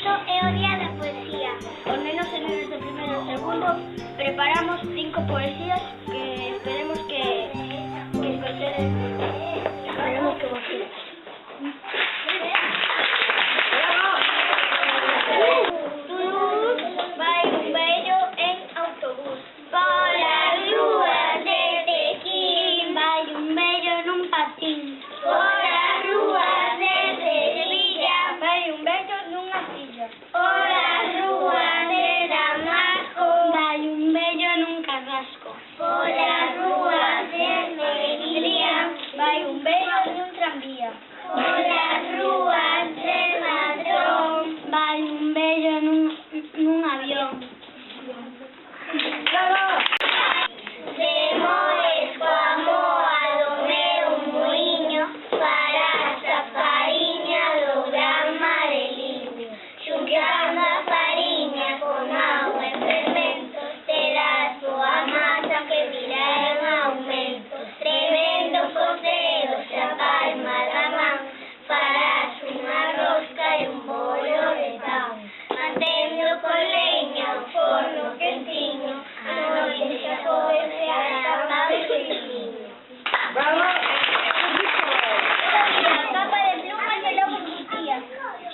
marzo é o día da poesía. Os nenos e nenas de primeiro e segundo preparamos 5 poesías que esperemos que escoitedes. Esperemos que vos queres. Vai un vello en autobús polas rúas de Tequín. Vai un vello nun patín polas rúas de Sevilla. Vai un vello nunha silla polas rúas de Damasco. Vai un vello nun carrasco polas rúas de Melilla. Vai un vello nun tranvía polas rúas de Madrón. Vai un vello nun avión. De Moes coa moa do meu muiño para a fariña do gran Mareliño. Xuntando a fariña con agua en fermento, terás boa masa que virá en aumento. Tremendo cos dedos a palma da man, farás unha rosca e un bollo de pan. Mantendo con leña o forno quentiño, a noite xa foi a capa de friño. Bravo! A capa de plumas e logo cuchillas.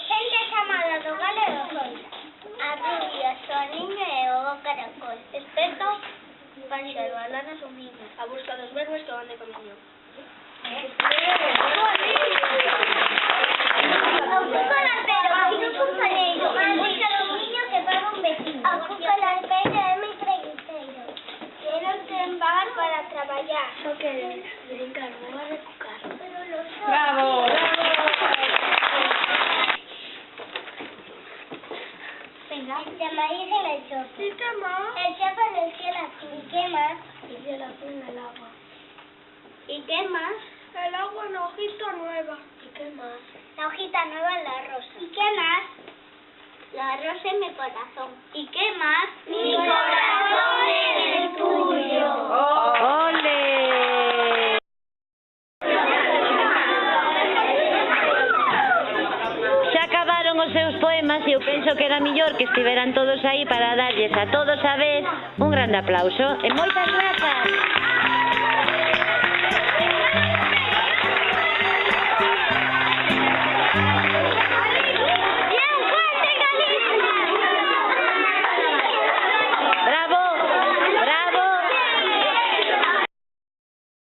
Xente chamada do galo e do sol. A rubia, soniña e o caracol. Espeto, panxero, a lana sumiño. A busca dos verbos que van de camiño. Ao cuco larpero, fico cun paneiro. A busca do niño que paga un vecino. Ao cuco larpero é moi preguiceiro. Que non ten pagar para traballar. Só queres brincar, voar e cucar. Bravo! Venga. Se maíz en el chopo. ¿Y qué más? El chopo en el cielo azul. ¿Y qué más? El cielo azul en el agua. ¿Y qué más? El agua en hojita nueva. ¿Y qué más? La hojita nueva en la rosa. ¿Y qué más? La rosa en mi corazón. ¿Y qué más? Mi corazón en el tuyo. ¡Ole! Se acabaron os seus poemas e eu penso que era millor que estiveran todos aí para darlles a todos a vez un grande aplauso e moitas grazas.